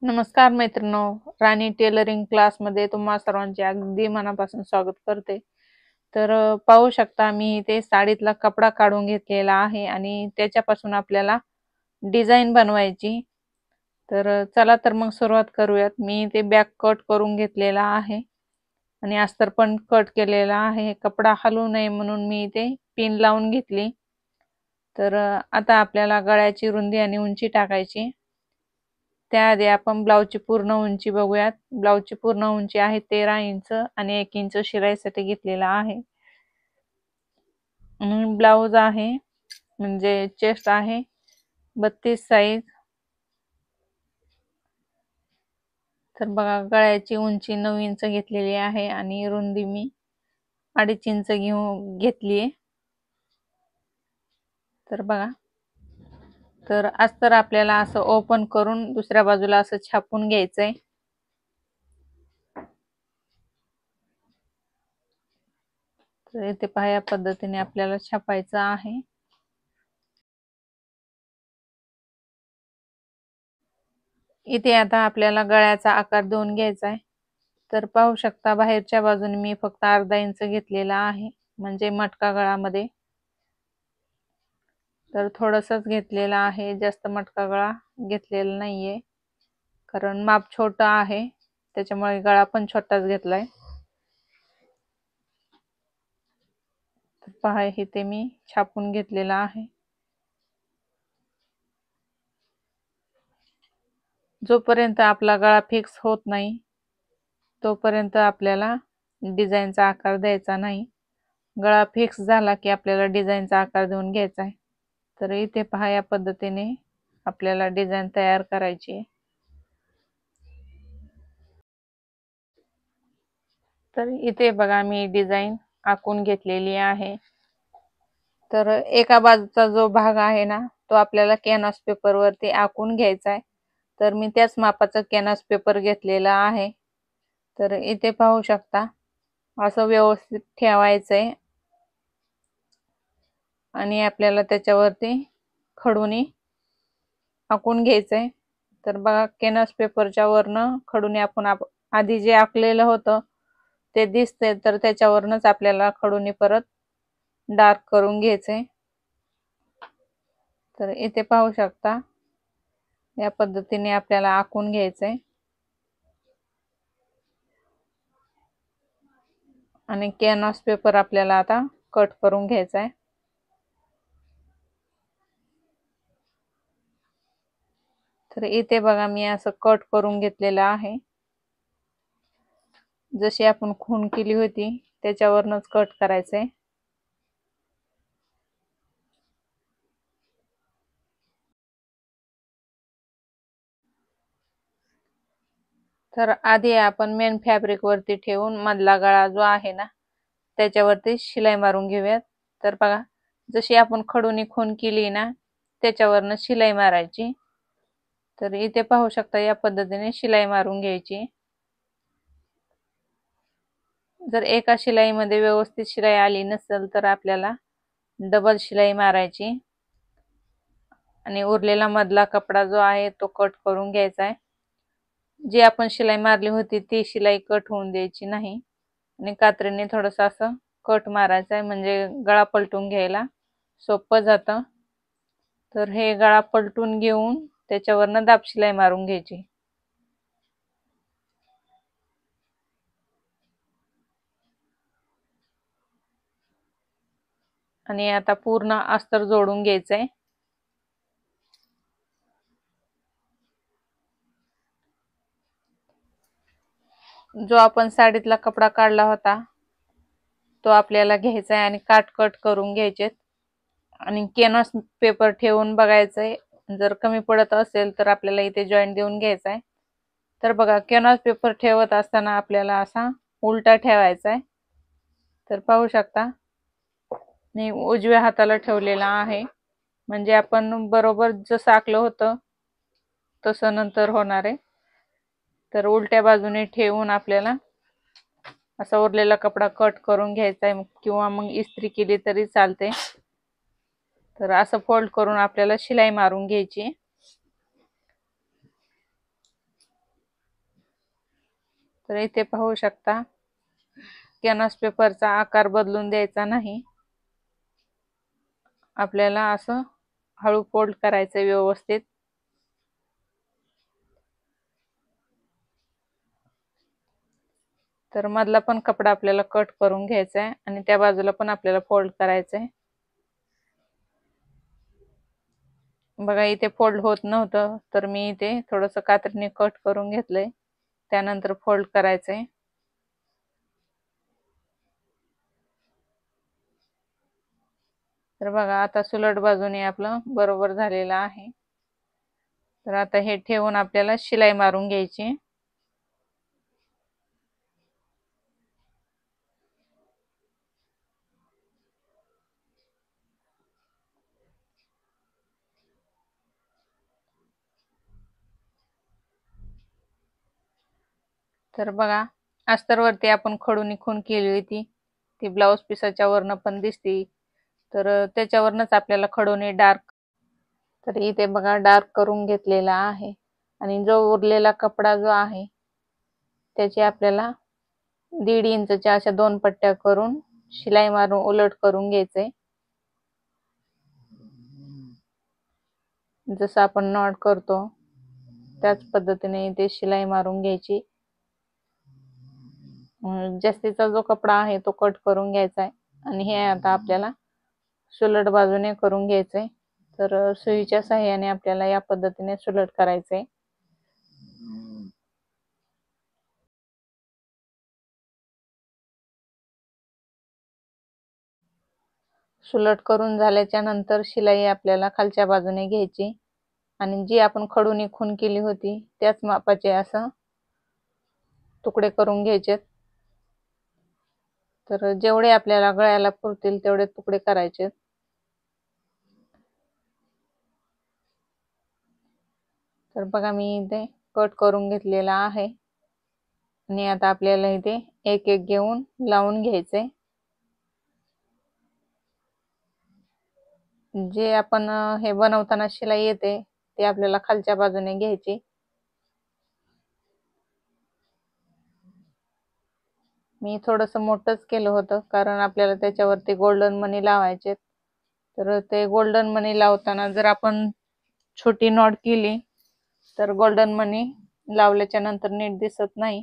नमस्कार मैत्रिणो, राणी टेलरिंग क्लासमध्ये तुम्हा सर्वांचे अगदी मनापासून स्वागत करते. तर पाहू शकता मी इथे साडीतला कपडा काढून घेतलेला आहे आणि त्याच्यापासून आपल्याला डिझाईन बनवायची. तर चला तर मग सुरुवात करूयात. मी इथे बॅक कट करून घेतलेला आहे आणि अस्तर पण कट केलेला आहे. कपडा हलू नये म्हणून मी इथे पिन लावून घेतली. तर आता आपल्याला गळ्याची रुंदी आणि उंची टाकायची. त्याआधी आपण ब्लाऊजची पूर्ण उंची बघूयात. ब्लाऊजची पूर्ण उंची आहे 13 इंच आणि 1 इंच शिराईसाठी घेतलेला आहे. ब्लाऊज आहे म्हणजे चेस्ट आहे 32 साईज. तर बघा गळ्याची उंची 9 इंच घेतलेली आहे आणि रुंदी मी 2.5 इंच घेतली आहे. तर बघा, तर अस्तर आपल्याला असं ओपन करून दुसऱ्या बाजूला असं छापून घ्यायचंय. तर इथे पहा या पद्धतीने आपल्याला छापायचं आहे. इथे आता आपल्याला गळ्याचा आकार देऊन घ्यायचा आहे. तर पाहू शकता बाहेरच्या बाजूने मी फक्त अर्धा इंच घेतलेला आहे म्हणजे मटका गळामध्ये. तर थोडंसंच घेतलेला आहे, जास्त मटका गळा घेतलेला नाहीये कारण माप छोटा आहे त्याच्यामुळे गळा पण छोटाच घेतलाय. तर पहा इथे मी छापून घेतलेला आहे. जोपर्यंत आपला गळा फिक्स होत नाही तोपर्यंत आपल्याला डिझाईनचा आकार द्यायचा नाही. गळा फिक्स झाला की आपल्याला डिझाईनचा आकार देऊन घ्यायचा आहे. तर इथे पहा या पद्धतीने आपल्याला डिझाईन तयार करायची आहे. तर इथे बघा मी डिझाईन आखून घेतलेली आहे. तर एका बाजूचा जो भाग आहे ना तो आपल्याला कॅनव्हास पेपर वरती आखून घ्यायचा आहे. तर मी त्याच मापाचा कॅनव्हास पेपर घेतलेला आहे. तर इथे पाहू शकता असं व्यवस्थित ठेवायचंय आणि आपल्याला त्याच्यावरती खडूने आखून घ्यायचंय. तर बघा कॅनव्हास पेपरच्या वरनं खडूने आपण आधी जे आखलेलं होतं ते दिसते, तर त्याच्यावरनच आपल्याला खडूने परत डार्क करून घ्यायचंय. तर इथे पाहू शकता या पद्धतीने आपल्याला आखून घ्यायचंय आणि कॅनव्हास पेपर आपल्याला आता कट करून घ्यायचा आहे. तर इथे बघा मी असं कट करून घेतलेलं आहे. जशी आपण खून केली होती त्याच्यावरनच कट करायचंय. तर आधी आपण मेन फॅब्रिक वरती ठेवून मधला गळा जो आहे ना त्याच्यावरती शिलाई मारून घेऊयात. तर बघा जशी आपण खडूनी खून केली ना त्याच्यावरनं शिलाई मारायची. तर इथे पाहू शकता या पद्धतीने शिलाई मारून घ्यायची. जर एका शिलाईमध्ये व्यवस्थित शिलाई आली नसेल तर आपल्याला डबल शिलाई मारायची आणि उरलेला मधला कपडा जो आहे तो कट करून घ्यायचा आहे. जी आपण शिलाई मारली होती ती शिलाई कट होऊन द्यायची नाही आणि कात्रीने थोडंसं असं कट मारायचा आहे म्हणजे गळा पलटून घ्यायला सोपं जातं. तर हे गळा पलटून घेऊन त्याच्यावरनं दाब शिलाई मारून घ्यायची. आणि आता पूर्ण अस्तर जोडून घ्यायचंय. जो आपण साडीतला कपडा काढला होता तो आपल्याला घ्यायचा आहे आणि काट कट करून घ्यायचे आणि कॅनव्हास पेपर ठेवून बघायचंय. जर कमी पडत असेल तर आपल्याला इथे जॉईंट देऊन घ्यायचा आहे. तर बघा कॅनव्हास पेपर ठेवत असताना आपल्याला असा उलटा ठेवायचा आहे. तर पाहू शकता मी उजव्या हाताला ठेवलेला आहे म्हणजे आपण बरोबर जसं आखलं होतं तसं नंतर होणार आहे. तर उलट्या बाजूने ठेवून आपल्याला असा उरलेला कपडा कट करून घ्यायचा आहे किंवा मग इस्त्री केली तरी चालते. तर असं फोल्ड करून आपल्याला शिलाई मारून घ्यायची. तर इथे पाहू शकता कॅनव्हास पेपरचा आकार बदलून द्यायचा नाही, आपल्याला असं हळू फोल्ड करायचं व्यवस्थित. तर मधला पण कपडा आपल्याला कट करून घ्यायचा आहे आणि त्या बाजूला पण आपल्याला फोल्ड करायचं आहे. बघा इथे फोल्ड होत नव्हतं, तर मी इथे थोडंसं कात्रीने कट करून घेतलंय, त्यानंतर फोल्ड करायचंय. तर बघा आता सुलट बाजूने आपलं बरोबर झालेलं आहे. तर आता हे ठेवून आपल्याला शिलाई मारून घ्यायची. तर बघा अस्तरवरती आपण खडूनी खून केली होती, ती ब्लाउज पिसाच्या वरनं पण दिसती, तर त्याच्यावरनच आपल्याला खडूने डार्क, तर इथे बघा डार्क करून घेतलेला आहे. आणि जो उरलेला कपडा जो आहे त्याची आपल्याला 1.5 इंचच्या अशा 2 पट्ट्या करून शिलाई मारून उलट करून घ्यायचंय. जसं आपण नॉट करतो त्याच पद्धतीने इथे शिलाई मारून घ्यायची. जास्तीचा जो कपडा आहे तो कट करून घ्यायचा आहे आणि हे आता आपल्याला सुलट बाजूने करून घ्यायचंय. तर सुईच्या सहाय्याने आपल्याला या पद्धतीने सुलट करायचंय. सुलट करून झाल्याच्या नंतर शिलाई आपल्याला खालच्या बाजूने घ्यायची आणि जी आपण खडूनी खून केली होती त्याच मापाचे असं तुकडे करून घ्यायचे. तर जेवढे आपल्याला गळ्याला पुरतील तेवढे तुकडे करायचे. तर बघा मी इथे कट करून घेतलेला आहे आणि आता आपल्याला इथे एक एक घेऊन लावून घ्यायचे. जे आपण हे बनवताना शिलाई येते ते आपल्याला खालच्या बाजूने घ्यायची. मी थोडंसं मोठंच केलं होतं कारण आपल्याला त्याच्यावरती गोल्डन मणी लावायचे. तर ते गोल्डन मणी लावताना जर आपण छोटी नॉट केली तर गोल्डन मणी लावल्याच्या नंतर नीट दिसत नाही,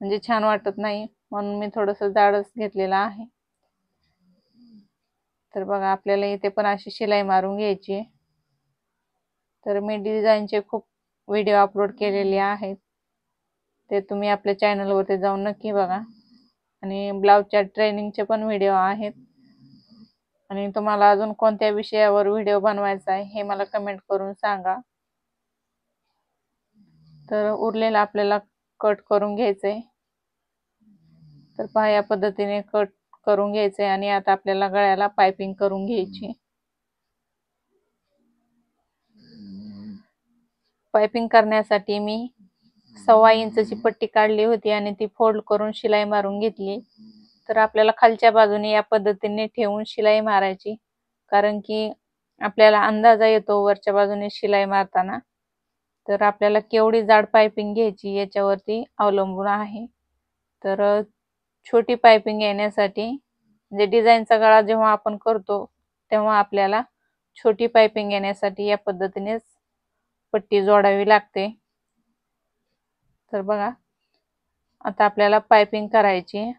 म्हणजे छान वाटत नाही, म्हणून मी थोडंसं जाडच घेतलेलं आहे. तर बघा आपल्याला इथे पण अशी शिलाई मारून घ्यायची आहे. तर मी डिझाईनचे खूप व्हिडिओ अपलोड केलेले आहेत, ते तुम्ही आपल्या चॅनलवरती जाऊन नक्की बघा. आणि ब्लाउजच्या ट्रेनिंगचे पण व्हिडिओ आहेत. आणि तुम्हाला अजून कोणत्या विषयावर व्हिडिओ बनवायचा आहे हे मला कमेंट करून सांगा. तर उरलेला आपल्याला कट करून घ्यायचंय. तर पहा या पद्धतीने कट करून घ्यायचंय आणि आता आपल्याला गळ्याला पाइपिंग करून घ्यायची. पाइपिंग करण्यासाठी मी 1.25 इंचची पट्टी काढली होती आणि ती फोल्ड करून शिलाई मारून घेतली. तर आपल्याला खालच्या बाजूने या पद्धतीने ठेवून शिलाई मारायची, कारण की आपल्याला अंदाजा येतो वरच्या बाजूने शिलाई मारताना. तर आपल्याला केवढी जाड पाइपिंग घ्यायची याच्यावरती अवलंबून आहे. तर छोटी पाइपिंग येण्यासाठी, म्हणजे डिझाईनचा गळा जेव्हा आपण करतो तेव्हा आपल्याला छोटी पाइपिंग येण्यासाठी या पद्धतीनेच पट्टी जोडावी लागते. तर बघा आता आपल्याला पाइपिंग करायची.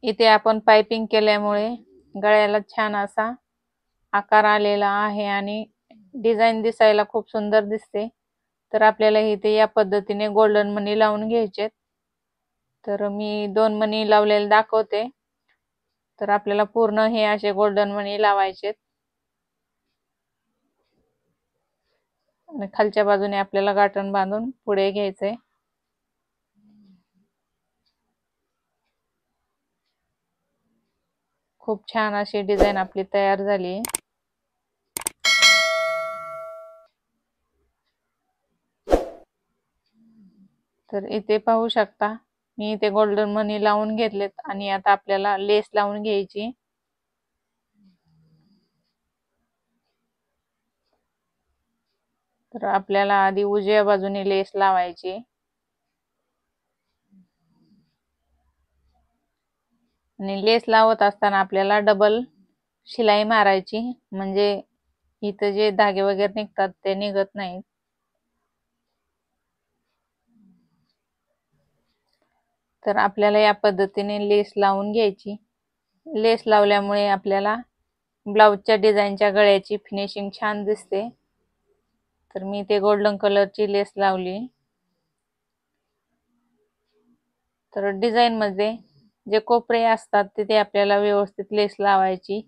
इथे आपण पाइपिंग केल्यामुळे गळ्याला छान असा आकार आलेला आहे आणि डिझाईन दिसायला खूप सुंदर दिसते. तर आपल्याला इथे या पद्धतीने गोल्डन मणी लावून घ्यायचे. तर मी 2 मणी लावलेले दाखवते. तर आपल्याला पूर्ण हे असे गोल्डन मणी लावायचे आणि खालच्या बाजूने आपल्याला गाठण बांधून पुढे घ्यायचे. खूप छान अशी डिझाईन आपली तयार झाली. तर इथे पाहू शकता मी इथे गोल्डन मनी लावून घेतलेत आणि आता आपल्याला लेस लावून घ्यायची। तर आपल्याला आधी उजव्या बाजूने लेस लावायची आणि लेस लावत असताना आपल्याला डबल शिलाई मारायची, म्हणजे इथं जे धागे वगैरे निघतात ते निघत नाहीत। तर आपल्याला या पद्धतीने लेस लावून घ्यायची। लेस लावल्यामुळे आपल्याला ब्लाउजच्या डिझाईनच्या गळ्याची फिनिशिंग छान दिसते। तर मी ते गोल्डन कलरची लेस लावली। तर डिझाईन मध्ये जे कोपरे असतात तिथे आपल्याला व्यवस्थित लेस लावायची।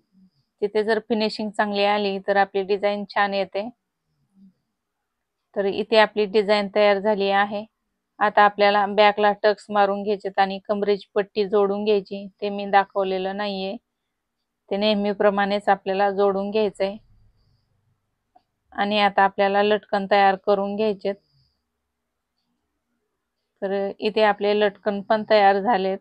तिथे जर फिनिशिंग चांगली आली तर आपली डिझाईन छान येते। तर इथे आपली डिझाईन तयार झाली आहे। आता आपल्याला बॅकला टक्स मारून घ्यायचे आणि कमरेची पट्टी जोडून घ्यायची। ते मी दाखवलेलं नाहीये, ते नेहमीप्रमाणेच आपल्याला जोडून घ्यायचंय। आणि आता आपल्याला लटकन तयार करून घ्यायचे। तर इथे आपले लटकन पण तयार झालेत।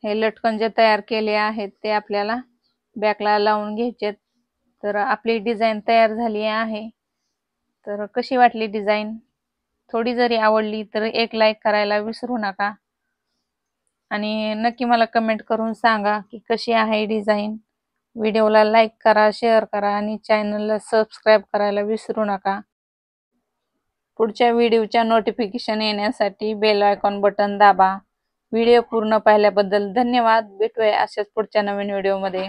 हे लटकन जे तयार केले आहेत ते आपल्याला बॅकला लावून घ्यायचे। तर आपली डिझाईन तयार झाली आहे। तर कशी वाटली डिझाईन? थोडी जरी आवडली तर एक लाईक करायला विसरू नका आणि नक्की मला कमेंट करून सांगा की कशी आहे डिझाईन। व्हिडिओला लाईक करा, शेअर करा आणि चॅनलला सबस्क्राईब करायला विसरू नका। पुढच्या व्हिडिओच्या नोटिफिकेशन येण्यासाठी बेल आयकॉन बटन दाबा। व्हिडिओ पूर्ण पाहिल्याबद्दल धन्यवाद। भेटूया अशाच पुढच्या नवीन व्हिडिओमध्ये।